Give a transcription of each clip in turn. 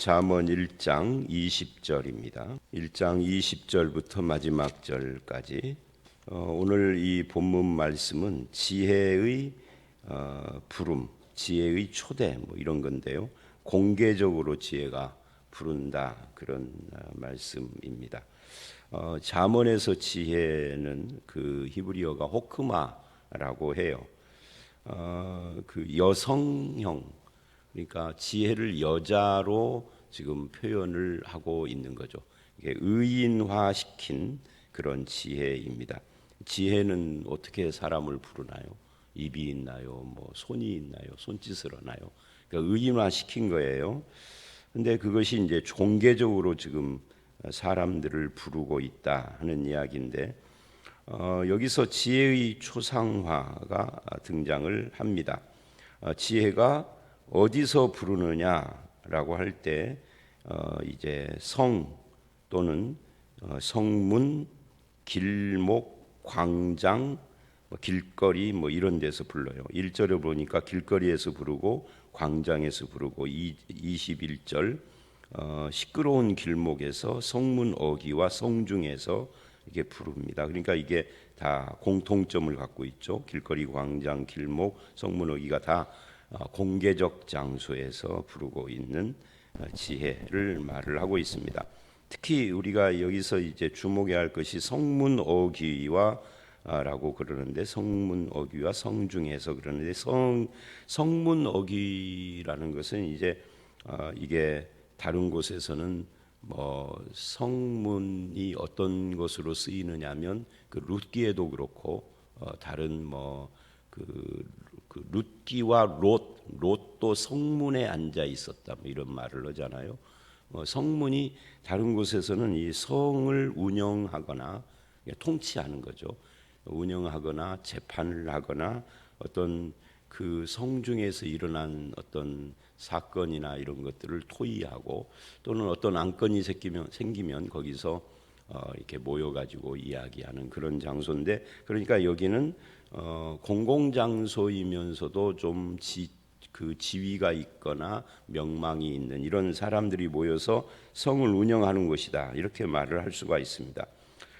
잠언 1장 20절입니다. 1장 20절부터 마지막 절까지 오늘 이 본문 말씀은 지혜의 부름, 지혜의 초대 이런 건데요. 공개적으로 지혜가 부른다 그런 말씀입니다. 잠언에서 지혜는 그 히브리어가 호크마라고 해요. 그 여성형, 그러니까 지혜를 여자로 지금 표현을 하고 있는 거죠. 이게 의인화시킨 그런 지혜입니다. 지혜는 어떻게 사람을 부르나요? 입이 있나요? 손이 있나요? 손짓을 하나요? 그러니까 의인화시킨 거예요. 근데 그것이 이제 공개적으로 지금 사람들을 부르고 있다 하는 이야기인데 여기서 지혜의 초상화가 등장을 합니다. 지혜가 어디서 부르느냐라고 할 때 이제 성 또는 성문, 길목, 광장, 길거리 이런 데서 불러요. 1절에 보니까 길거리에서 부르고 광장에서 부르고 21절 시끄러운 길목에서 성문 어귀와 성중에서 이게 부릅니다. 그러니까 이게 다 공통점을 갖고 있죠. 길거리, 광장, 길목, 성문 어귀가 다 공개적 장소에서 부르고 있는 지혜를 말을 하고 있습니다. 특히 우리가 여기서 이제 주목해야 할 것이 성문 어귀와 라고 그러는데 성문 어귀와 성중에서 그러는데 성문 어귀라는 것은 이제 이게 다른 곳에서는 성문이 어떤 것으로 쓰이느냐면 그 룻기에도 그렇고 다른 그 룻기와 롯도 성문에 앉아 있었다 이런 말을 하잖아요. 성문이 다른 곳에서는 이 성을 운영하거나 통치하는 거죠. 운영하거나 재판을 하거나 어떤 그 성중에서 일어난 어떤 사건이나 이런 것들을 토의하고 또는 어떤 안건이 생기면 거기서 이렇게 모여가지고 이야기하는 그런 장소인데, 그러니까 여기는 공공장소이면서도 좀 그 지위가 있거나 명망이 있는 이런 사람들이 모여서 성을 운영하는 곳이다 이렇게 말을 할 수가 있습니다.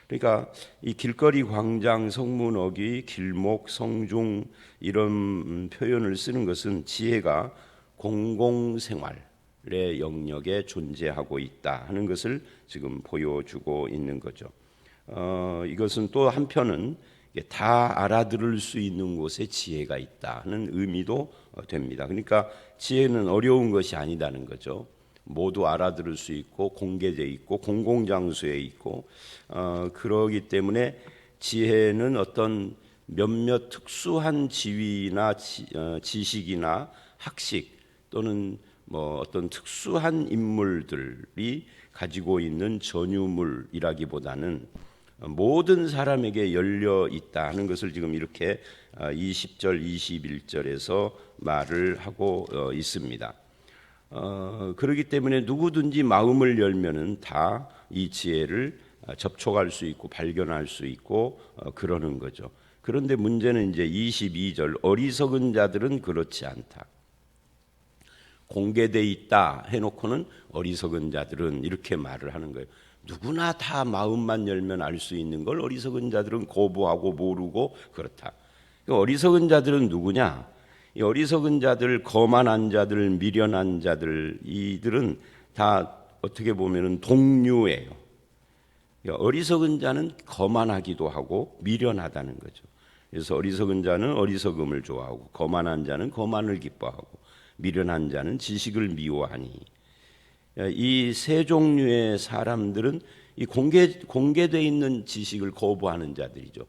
그러니까 이 길거리, 광장, 성문 어귀, 길목, 성중 이런 표현을 쓰는 것은 지혜가 공공생활의 영역에 존재하고 있다 하는 것을 지금 보여주고 있는 거죠. 이것은 또 한편은 다 알아들을 수 있는 곳에 지혜가 있다는 의미도 됩니다. 그러니까 지혜는 어려운 것이 아니다는 거죠. 모두 알아들을 수 있고 공개되어 있고 공공장소에 있고 그러기 때문에 지혜는 어떤 몇몇 특수한 지위나 지식이나 학식 또는 어떤 특수한 인물들이 가지고 있는 전유물이라기보다는 모든 사람에게 열려 있다는 것을 지금 이렇게 20절, 21절에서 말을 하고 있습니다. 그렇기 때문에 누구든지 마음을 열면은 다 이 지혜를 접촉할 수 있고 발견할 수 있고 그러는 거죠. 그런데 문제는 이제 22절 어리석은 자들은 그렇지 않다. 공개돼 있다 해놓고는 어리석은 자들은 이렇게 말을 하는 거예요. 누구나 다 마음만 열면 알 수 있는 걸 어리석은 자들은 거부하고 모르고 그렇다. 어리석은 자들은 누구냐? 이 어리석은 자들, 거만한 자들, 미련한 자들 이들은 다 어떻게 보면은 동류예요. 어리석은 자는 거만하기도 하고 미련하다는 거죠. 그래서 어리석은 자는 어리석음을 좋아하고 거만한 자는 거만을 기뻐하고 미련한 자는 지식을 미워하니 이 세 종류의 사람들은 이 공개되어 있는 지식을 거부하는 자들이죠.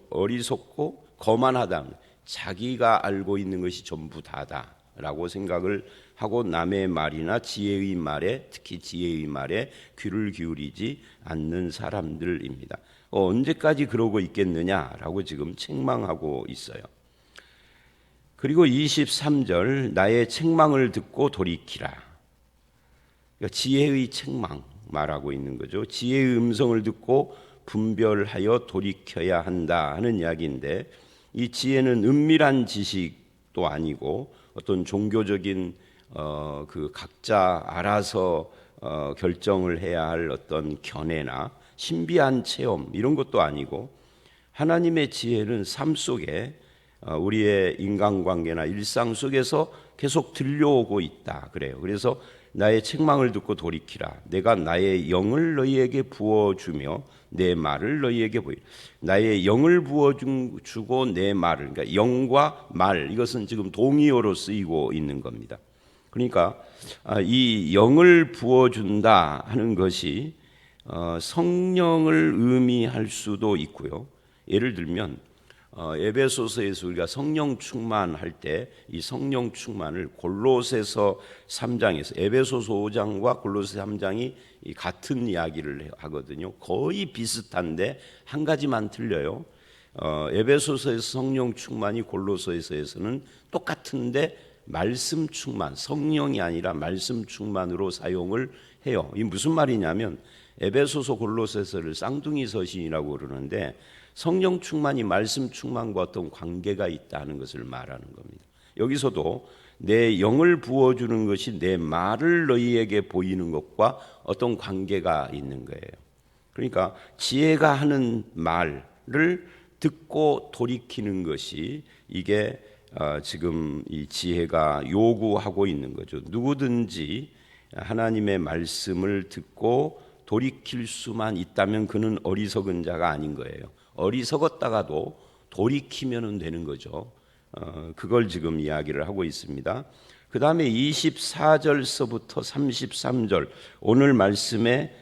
어리석고 거만하다. 자기가 알고 있는 것이 전부 다다라고 생각을 하고 남의 말이나 지혜의 말에, 특히 지혜의 말에 귀를 기울이지 않는 사람들입니다. 언제까지 그러고 있겠느냐라고 지금 책망하고 있어요. 그리고 23절 나의 책망을 듣고 돌이키라. 그러니까 지혜의 책망 말하고 있는 거죠. 지혜의 음성을 듣고 분별하여 돌이켜야 한다 하는 이야기인데, 이 지혜는 은밀한 지식도 아니고 어떤 종교적인 그 각자 알아서 결정을 해야 할 어떤 견해나 신비한 체험 이런 것도 아니고 하나님의 지혜는 삶 속에 우리의 인간관계나 일상 속에서 계속 들려오고 있다 그래요. 그래서 나의 책망을 듣고 돌이키라. 내가 나의 영을 너희에게 부어주며 내 말을 너희에게 보이라. 나의 영을 부어주고 내 말을, 그러니까 영과 말, 이것은 지금 동의어로 쓰이고 있는 겁니다. 그러니까 이 영을 부어준다 하는 것이 성령을 의미할 수도 있고요. 예를 들면 에베소서에서 우리가 성령 충만할 때 이 성령 충만을 골로새서 3장에서 에베소서 5장과 골로새 3장이 같은 이야기를 하거든요. 거의 비슷한데 한 가지만 틀려요. 에베소서에서 성령 충만이 골로새서에서는 똑같은데 말씀 충만, 성령이 아니라 말씀 충만으로 사용을 해요. 이 무슨 말이냐면 에베소서 골로새서를 쌍둥이 서신이라고 그러는데 성령 충만이 말씀 충만과 어떤 관계가 있다는 것을 말하는 겁니다. 여기서도 내 영을 부어주는 것이 내 말을 너희에게 보이는 것과 어떤 관계가 있는 거예요. 그러니까 지혜가 하는 말을 듣고 돌이키는 것이 이게 지금 이 지혜가 요구하고 있는 거죠. 누구든지 하나님의 말씀을 듣고 돌이킬 수만 있다면 그는 어리석은 자가 아닌 거예요. 어리석었다가도 돌이키면 되는 거죠. 그걸 지금 이야기를 하고 있습니다. 그 다음에 24절서부터 33절 오늘 말씀의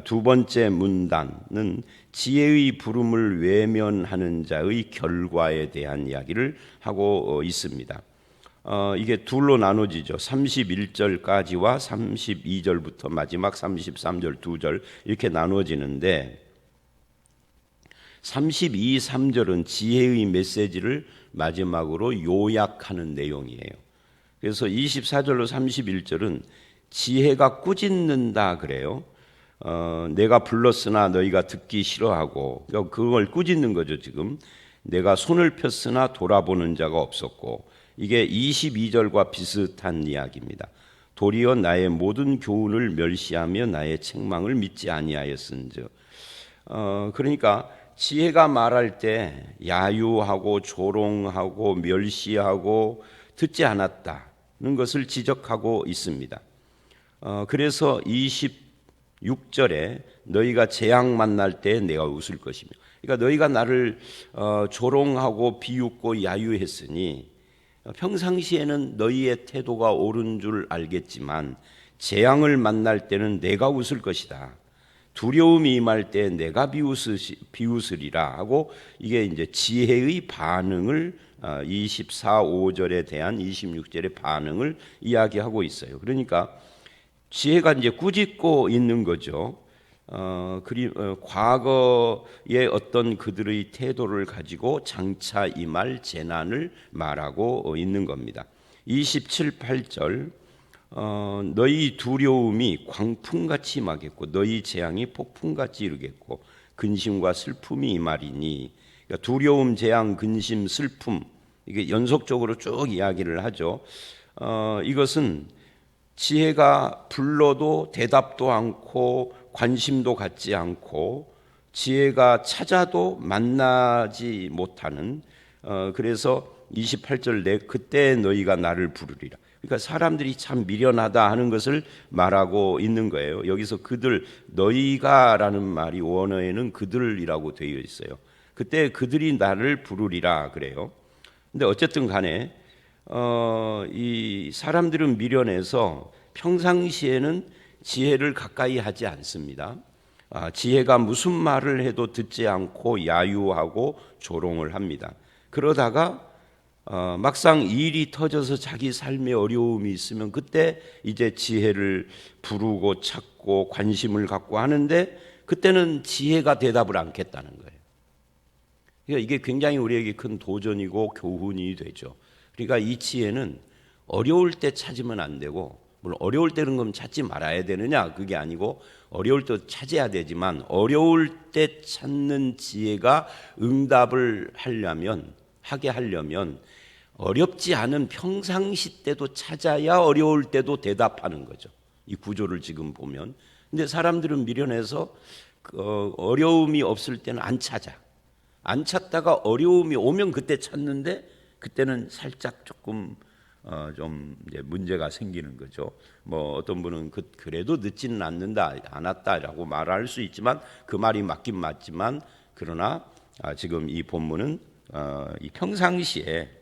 두 번째 문단은 지혜의 부름을 외면하는 자의 결과에 대한 이야기를 하고 있습니다. 이게 둘로 나눠지죠. 31절까지와 32절부터 마지막 33절 2절 이렇게 나눠지는데 32, 3절은 지혜의 메시지를 마지막으로 요약하는 내용이에요. 그래서 24절로 31절은 지혜가 꾸짖는다 그래요. 내가 불렀으나 너희가 듣기 싫어하고 그걸 꾸짖는 거죠. 지금 내가 손을 폈으나 돌아보는 자가 없었고 이게 22절과 비슷한 이야기입니다. 도리어 나의 모든 교훈을 멸시하며 나의 책망을 믿지 아니하였은즉 그러니까 지혜가 말할 때 야유하고 조롱하고 멸시하고 듣지 않았다는 것을 지적하고 있습니다. 그래서 26절에 너희가 재앙 만날 때 내가 웃을 것이며 그러니까 너희가 나를 조롱하고 비웃고 야유했으니 평상시에는 너희의 태도가 옳은 줄 알겠지만 재앙을 만날 때는 내가 웃을 것이다. 두려움이 임할 때 내가 비웃으리라 하고 이게 이제 지혜의 반응을 24, 5절에 대한 26절의 반응을 이야기하고 있어요. 그러니까 지혜가 이제 꾸짖고 있는 거죠. 과거의 어떤 그들의 태도를 가지고 장차 임할 재난을 말하고 있는 겁니다. 27, 8절 너희 두려움이 광풍같이 임하겠고 너희 재앙이 폭풍같이 이르겠고 근심과 슬픔이 임하리니 그러니까 두려움, 재앙, 근심, 슬픔 이게 연속적으로 쭉 이야기를 하죠. 이것은 지혜가 불러도 대답도 않고 관심도 갖지 않고 지혜가 찾아도 만나지 못하는 그래서 28절 그때 너희가 나를 부르리라. 그러니까 사람들이 참 미련하다 하는 것을 말하고 있는 거예요. 여기서 그들 너희가라는 말이 원어에는 그들이라고 되어 있어요. 그때 그들이 나를 부르리라 그래요. 근데 어쨌든 간에 이 사람들은 미련해서 평상시에는 지혜를 가까이 하지 않습니다. 지혜가 무슨 말을 해도 듣지 않고 야유하고 조롱을 합니다. 그러다가 막상 일이 터져서 자기 삶에 어려움이 있으면 그때 이제 지혜를 부르고 찾고 관심을 갖고 하는데 그때는 지혜가 대답을 않겠다는 거예요. 그러니까 이게 굉장히 우리에게 큰 도전이고 교훈이 되죠. 그러니까 이 지혜는 어려울 때 찾으면 안 되고 물론 어려울 때는 그럼 찾지 말아야 되느냐 그게 아니고 어려울 때 찾아야 되지만 어려울 때 찾는 지혜가 응답을 하게 하려면 어렵지 않은 평상시 때도 찾아야 어려울 때도 대답하는 거죠. 이 구조를 지금 보면. 근데 사람들은 미련해서 어려움이 없을 때는 안 찾아. 안 찾다가 어려움이 오면 그때 찾는데 그때는 살짝 조금 좀 이제 문제가 생기는 거죠. 뭐 어떤 분은 그래도 늦지는 않았다라고 말할 수 있지만 그 말이 맞긴 맞지만 그러나 지금 이 본문은 이 평상시에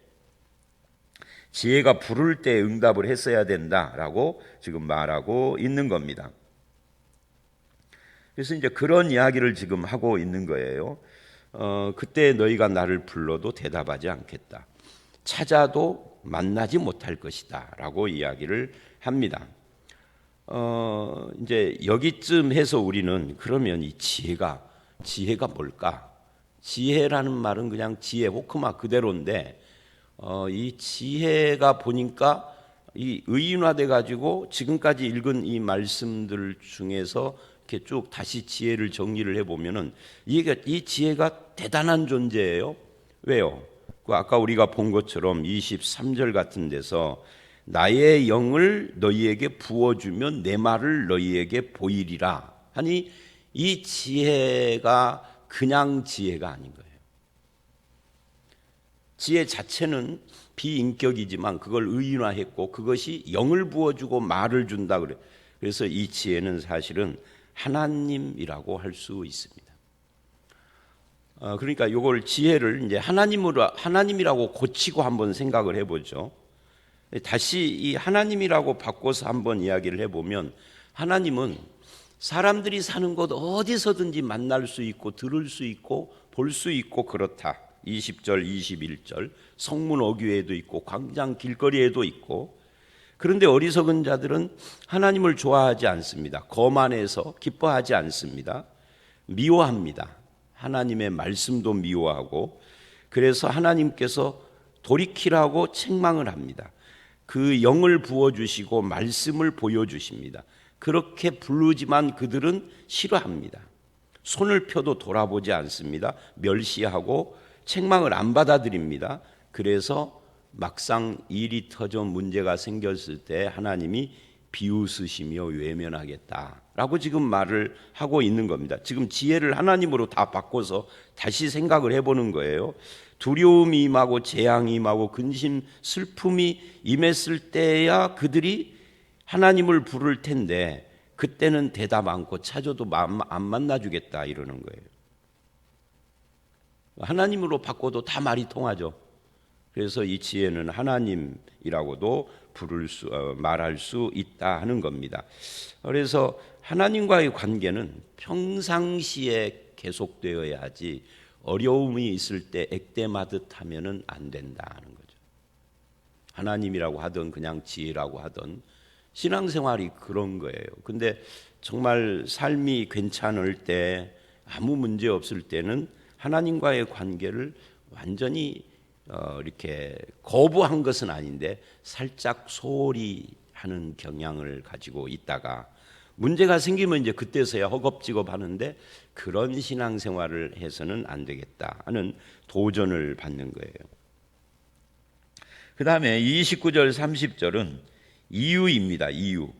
지혜가 부를 때 응답을 했어야 된다라고 지금 말하고 있는 겁니다. 그래서 이제 그런 이야기를 지금 하고 있는 거예요. 그때 너희가 나를 불러도 대답하지 않겠다. 찾아도 만나지 못할 것이다 라고 이야기를 합니다. 이제 여기쯤 해서 우리는 그러면 이 지혜가 뭘까? 지혜라는 말은 그냥 지혜 호크마 그대로인데 이 지혜가 보니까 이 의인화돼 가지고 지금까지 읽은 이 말씀들 중에서 이렇게 쭉 다시 지혜를 정리를 해보면은 이 지혜가 대단한 존재예요. 왜요? 아까 우리가 본 것처럼 23절 같은 데서 나의 영을 너희에게 부어주면 내 말을 너희에게 보이리라 하니 이 지혜가 그냥 지혜가 아닌 거예요. 지혜 자체는 비인격이지만 그걸 의인화했고 그것이 영을 부어주고 말을 준다 그래. 그래서 이 지혜는 사실은 하나님이라고 할 수 있습니다. 그러니까 이걸 지혜를 이제 하나님이라고 고치고 한번 생각을 해보죠. 다시 이 하나님이라고 바꿔서 한번 이야기를 해보면 하나님은 사람들이 사는 곳 어디서든지 만날 수 있고 들을 수 있고 볼 수 있고 그렇다. 20절, 21절 성문 어귀에도 있고 광장 길거리에도 있고 그런데 어리석은 자들은 하나님을 좋아하지 않습니다. 거만해서 기뻐하지 않습니다. 미워합니다. 하나님의 말씀도 미워하고 그래서 하나님께서 돌이키라고 책망을 합니다. 그 영을 부어주시고 말씀을 보여주십니다. 그렇게 부르지만 그들은 싫어합니다. 손을 펴도 돌아보지 않습니다. 멸시하고 책망을 안 받아들입니다. 그래서 막상 일이 터져 문제가 생겼을 때 하나님이 비웃으시며 외면하겠다라고 지금 말을 하고 있는 겁니다. 지금 지혜를 하나님으로 다 바꿔서 다시 생각을 해보는 거예요. 두려움이 임하고 재앙이 임하고 근심, 슬픔이 임했을 때야 그들이 하나님을 부를 텐데 그때는 대답 않고 찾아도 안 만나주겠다 이러는 거예요. 하나님으로 바꿔도 다 말이 통하죠. 그래서 이 지혜는 하나님이라고도 말할 수 있다 하는 겁니다. 그래서 하나님과의 관계는 평상시에 계속되어야 하지 어려움이 있을 때 액땜하듯 하면은 안 된다는 거죠. 하나님이라고 하든 그냥 지혜라고 하든 신앙생활이 그런 거예요. 근데 정말 삶이 괜찮을 때 아무 문제 없을 때는 하나님과의 관계를 완전히 이렇게 거부한 것은 아닌데 살짝 소홀히 하는 경향을 가지고 있다가 문제가 생기면 이제 그때서야 허겁지겁 하는데 그런 신앙생활을 해서는 안 되겠다 하는 도전을 받는 거예요. 그 다음에 29절 30절은 이유입니다. 이유.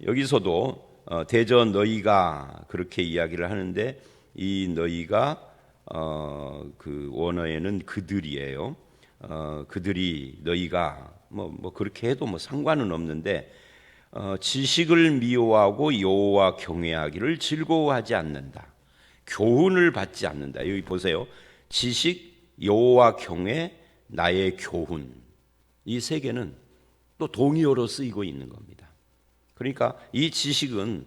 여기서도 대저 너희가 그렇게 이야기를 하는데 이 너희가 그 원어에는 그들이에요. 그들이 너희가 뭐 그렇게 해도 뭐 상관은 없는데 지식을 미워하고 여호와 경외하기를 즐거워하지 않는다. 교훈을 받지 않는다. 여기 보세요. 지식, 여호와 경외, 나의 교훈. 이 세 개는 또 동의어로 쓰이고 있는 겁니다. 그러니까 이 지식은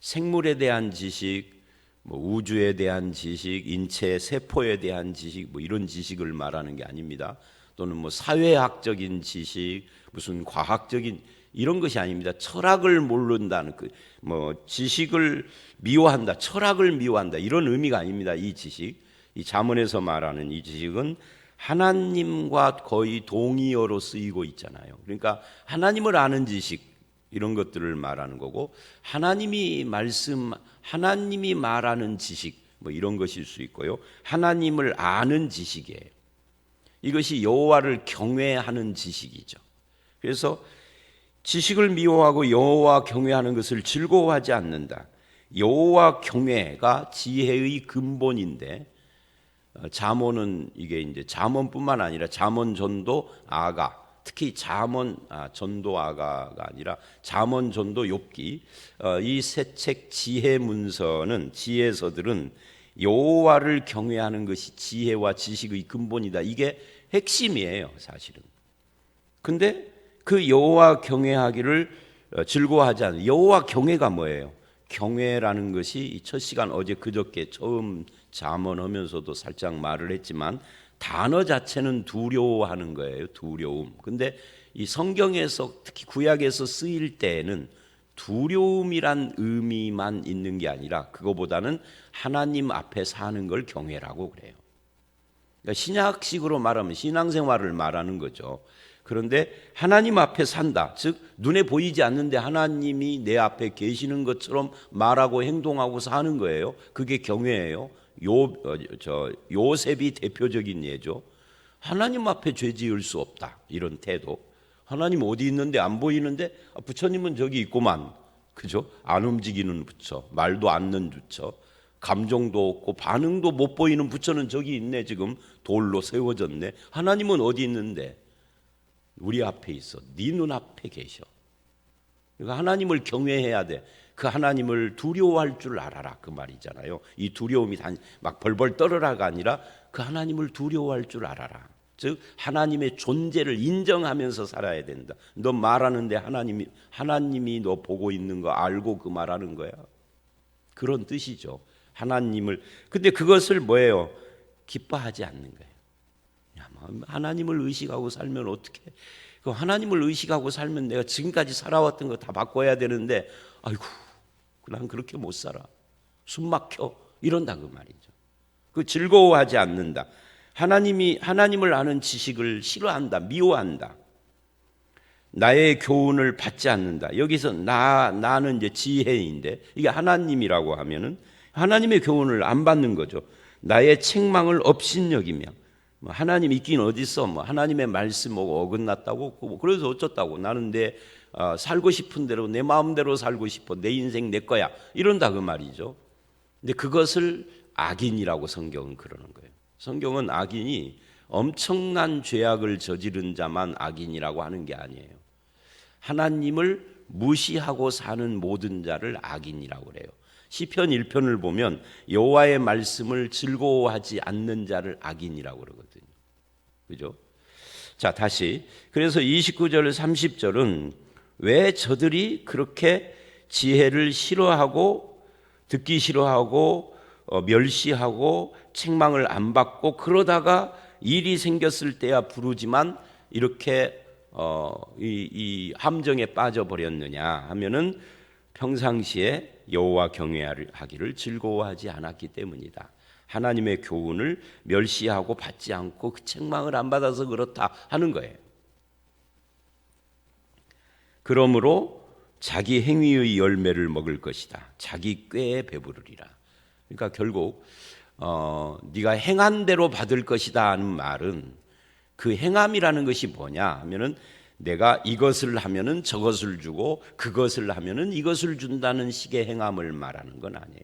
생물에 대한 지식, 뭐 우주에 대한 지식, 인체 세포에 대한 지식, 뭐 이런 지식을 말하는 게 아닙니다. 또는 뭐 사회학적인 지식, 무슨 과학적인 이런 것이 아닙니다. 철학을 모른다는 뭐 지식을 미워한다, 철학을 미워한다 이런 의미가 아닙니다. 이 지식, 이 잠언에서 말하는 이 지식은 하나님과 거의 동의어로 쓰이고 있잖아요. 그러니까 하나님을 아는 지식 이런 것들을 말하는 거고 하나님이 말하는 지식 뭐 이런 것일 수 있고요. 하나님을 아는 지식이에요. 이것이 여호와를 경외하는 지식이죠. 그래서 지식을 미워하고 여호와 경외하는 것을 즐거워하지 않는다. 여호와 경외가 지혜의 근본인데, 잠언은 이게 이제 잠언뿐만 아니라 잠언 전도 아가, 특히 잠언 전도 아가가 아니라 잠언 전도 욥기, 이 세 책 지혜 문서는, 지혜서들은 여호와를 경외하는 것이 지혜와 지식의 근본이다. 이게 핵심이에요, 사실은. 근데 그 여호와 경외하기를 즐거워하지 않는, 여호와 경외가 뭐예요? 경외라는 것이 첫 시간 어제 그저께 처음 잠언하면서도 살짝 말을 했지만, 단어 자체는 두려워하는 거예요. 두려움. 근데 이 성경에서, 특히 구약에서 쓰일 때에는 두려움이란 의미만 있는 게 아니라 그거보다는 하나님 앞에 사는 걸 경외라고 그래요. 그러니까 신약식으로 말하면 신앙생활을 말하는 거죠. 그런데 하나님 앞에 산다, 즉 눈에 보이지 않는데 하나님이 내 앞에 계시는 것처럼 말하고 행동하고 사는 거예요. 그게 경외예요. 요셉이 대표적인 예죠. 하나님 앞에 죄 지을 수 없다, 이런 태도. 하나님 어디 있는데 안 보이는데 부처님은 저기 있구만, 그죠? 안 움직이는 부처, 말도 않는 부처, 감정도 없고 반응도 못 보이는 부처는 저기 있네, 지금 돌로 세워졌네. 하나님은 어디 있는데? 우리 앞에 있어. 네 눈앞에 계셔. 그러니까 하나님을 경외해야 돼. 그 하나님을 두려워할 줄 알아라, 그 말이잖아요. 이 두려움이 막 벌벌 떨어라가 아니라 그 하나님을 두려워할 줄 알아라. 즉 하나님의 존재를 인정하면서 살아야 된다. 너 말하는데 하나님이 너 보고 있는 거 알고 그 말하는 거야. 그런 뜻이죠. 하나님을. 근데 그것을 뭐예요? 기뻐하지 않는 거예요. 하나님을 의식하고 살면 어떻게? 그 하나님을 의식하고 살면 내가 지금까지 살아왔던 거 다 바꿔야 되는데, 아이고, 난 그렇게 못 살아. 숨 막혀. 이런다, 그 말이죠. 그 즐거워하지 않는다. 하나님을 아는 지식을 싫어한다, 미워한다. 나의 교훈을 받지 않는다. 여기서 나는 이제 지혜인데, 이게 하나님이라고 하면은 하나님의 교훈을 안 받는 거죠. 나의 책망을 업신여기며, 하나님 있긴 어디 있어? 하나님의 말씀 어긋났다고? 그래서 어쩌다고? 나는 살고 싶은 대로 내 마음대로 살고 싶어. 내 인생 내 거야. 이런다, 그 말이죠. 근데 그것을 악인이라고 성경은 그러는 거예요. 성경은 악인이 엄청난 죄악을 저지른 자만 악인이라고 하는 게 아니에요. 하나님을 무시하고 사는 모든 자를 악인이라고 그래요. 시편 1편을 보면 여호와의 말씀을 즐거워하지 않는 자를 악인이라고 그러거든요. 그죠? 자, 다시. 그래서 29절 30절은 왜 저들이 그렇게 지혜를 싫어하고 듣기 싫어하고 멸시하고 책망을 안 받고 그러다가 일이 생겼을 때야 부르지만 이렇게 이 함정에 빠져버렸느냐 하면은 평상시에 여호와 경외하기를 즐거워하지 않았기 때문이다. 하나님의 교훈을 멸시하고 받지 않고 그 책망을 안 받아서 그렇다 하는 거예요. 그러므로 자기 행위의 열매를 먹을 것이다. 자기 꾀에 배부르리라. 그러니까 결국 네가 행한 대로 받을 것이다 하는 말은, 그 행함이라는 것이 뭐냐 하면은 내가 이것을 하면은 저것을 주고 그것을 하면은 이것을 준다는 식의 행함을 말하는 건 아니에요.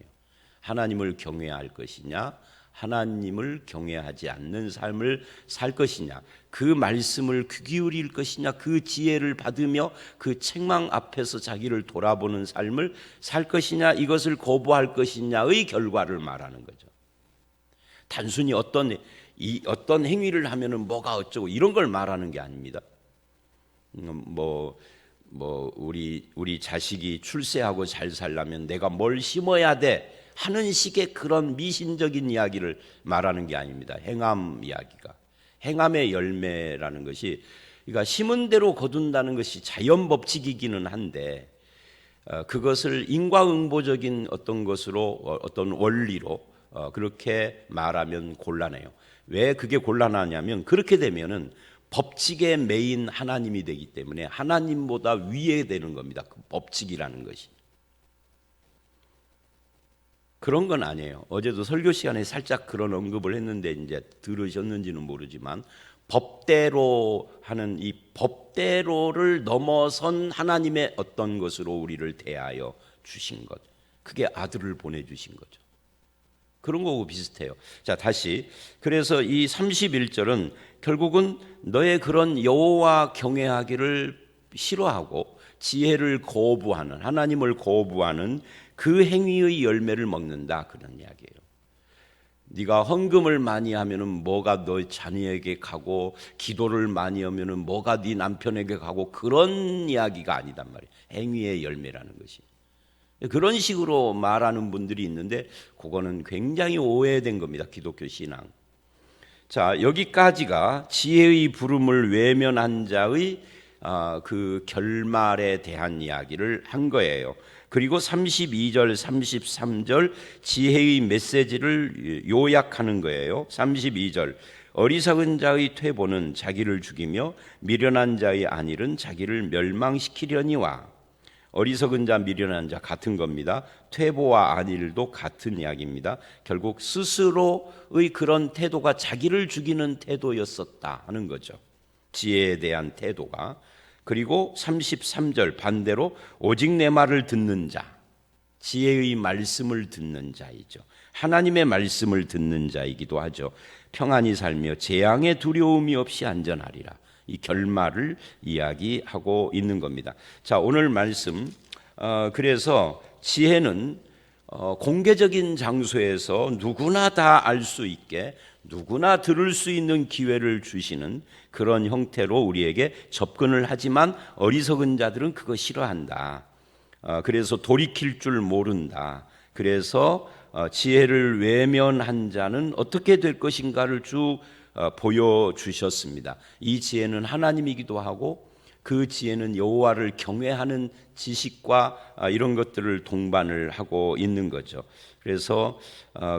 하나님을 경외할 것이냐, 하나님을 경외하지 않는 삶을 살 것이냐, 그 말씀을 귀 기울일 것이냐, 그 지혜를 받으며 그 책망 앞에서 자기를 돌아보는 삶을 살 것이냐, 이것을 거부할 것이냐의 결과를 말하는 거죠. 단순히 어떤 행위를 하면은 뭐가 어쩌고 이런 걸 말하는 게 아닙니다. 우리 자식이 출세하고 잘 살려면 내가 뭘 심어야 돼 하는 식의 그런 미신적인 이야기를 말하는 게 아닙니다. 행함 이야기가, 행함의 열매라는 것이, 그러니까 심은 대로 거둔다는 것이 자연 법칙이기는 한데 그것을 인과응보적인 어떤 것으로, 어떤 원리로 그렇게 말하면 곤란해요. 왜 그게 곤란하냐면, 그렇게 되면은 법칙의 메인 하나님이 되기 때문에 하나님보다 위에 되는 겁니다. 그 법칙이라는 것이. 그런 건 아니에요. 어제도 설교 시간에 살짝 그런 언급을 했는데 이제 들으셨는지는 모르지만, 법대로 하는 이 법대로를 넘어선 하나님의 어떤 것으로 우리를 대하여 주신 것, 그게 아들을 보내주신 거죠. 그런 거하고 비슷해요. 자, 다시. 그래서 이 31절은 결국은 너의 그런 여호와 경외하기를 싫어하고 지혜를 거부하는, 하나님을 거부하는 그 행위의 열매를 먹는다, 그런 이야기예요. 네가 헌금을 많이 하면은 뭐가 너 자녀에게 가고, 기도를 많이 하면은 뭐가 네 남편에게 가고, 그런 이야기가 아니단 말이에요. 행위의 열매라는 것이. 그런 식으로 말하는 분들이 있는데 그거는 굉장히 오해된 겁니다. 기독교 신앙. 자, 여기까지가 지혜의 부름을 외면한 자의 그 결말에 대한 이야기를 한 거예요. 그리고 32절, 33절 지혜의 메시지를 요약하는 거예요. 32절, 어리석은 자의 퇴보는 자기를 죽이며 미련한 자의 안일은 자기를 멸망시키려니와. 어리석은 자, 미련한 자 같은 겁니다. 퇴보와 안일도 같은 이야기입니다. 결국 스스로의 그런 태도가 자기를 죽이는 태도였었다 하는 거죠. 지혜에 대한 태도가. 그리고 33절 반대로 오직 내 말을 듣는 자, 지혜의 말씀을 듣는 자이죠. 하나님의 말씀을 듣는 자이기도 하죠. 평안히 살며 재앙의 두려움이 없이 안전하리라. 이 결말을 이야기하고 있는 겁니다. 자, 오늘 말씀, 그래서 지혜는 공개적인 장소에서 누구나 다 알 수 있게, 누구나 들을 수 있는 기회를 주시는 그런 형태로 우리에게 접근을 하지만 어리석은 자들은 그거 싫어한다. 그래서 돌이킬 줄 모른다. 그래서 지혜를 외면한 자는 어떻게 될 것인가를 쭉 보여주셨습니다. 이 지혜는 하나님이기도 하고 그 지혜는 여호와를 경외하는 지식과 이런 것들을 동반을 하고 있는 거죠. 그래서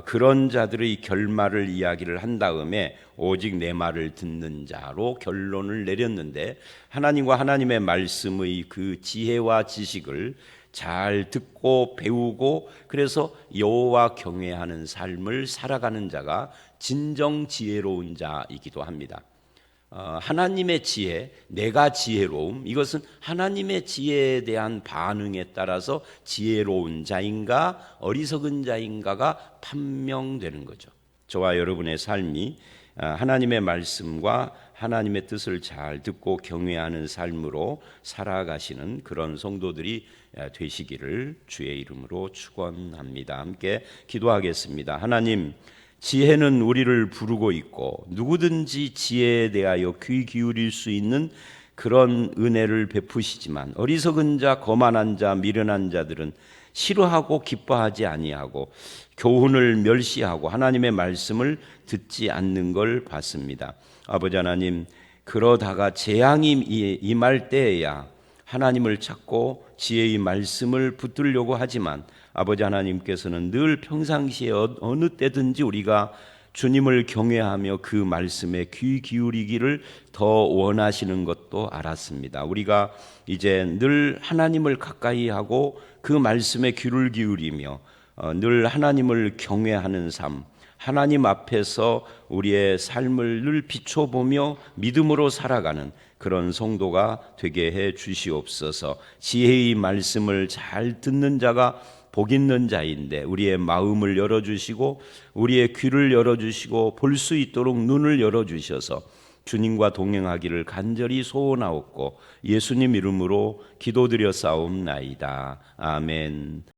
그런 자들의 결말을 이야기를 한 다음에 오직 내 말을 듣는 자로 결론을 내렸는데, 하나님과 하나님의 말씀의 그 지혜와 지식을 잘 듣고 배우고 그래서 여호와 경외하는 삶을 살아가는 자가 진정 지혜로운 자이기도 합니다. 하나님의 지혜, 내가 지혜로움, 이것은 하나님의 지혜에 대한 반응에 따라서 지혜로운 자인가 어리석은 자인가가 판명되는 거죠. 저와 여러분의 삶이 하나님의 말씀과 하나님의 뜻을 잘 듣고 경외하는 삶으로 살아가시는 그런 성도들이 되시기를 주의 이름으로 축원합니다. 함께 기도하겠습니다. 하나님, 지혜는 우리를 부르고 있고 누구든지 지혜에 대하여 귀 기울일 수 있는 그런 은혜를 베푸시지만 어리석은 자, 거만한 자, 미련한 자들은 싫어하고 기뻐하지 아니하고 교훈을 멸시하고 하나님의 말씀을 듣지 않는 걸 봤습니다. 아버지 하나님, 그러다가 재앙이 임할 때에야 하나님을 찾고 지혜의 말씀을 붙들려고 하지만 아버지 하나님께서는 늘 평상시에 어느 때든지 우리가 주님을 경외하며 그 말씀에 귀 기울이기를 더 원하시는 것도 알았습니다. 우리가 이제 늘 하나님을 가까이 하고 그 말씀에 귀를 기울이며 늘 하나님을 경외하는 삶, 하나님 앞에서 우리의 삶을 늘 비춰보며 믿음으로 살아가는 그런 성도가 되게 해 주시옵소서. 지혜의 말씀을 잘 듣는 자가 복 있는 자인데 우리의 마음을 열어주시고 우리의 귀를 열어주시고 볼 수 있도록 눈을 열어주셔서 주님과 동행하기를 간절히 소원하옵고 예수님 이름으로 기도드려 싸움나이다. 아멘.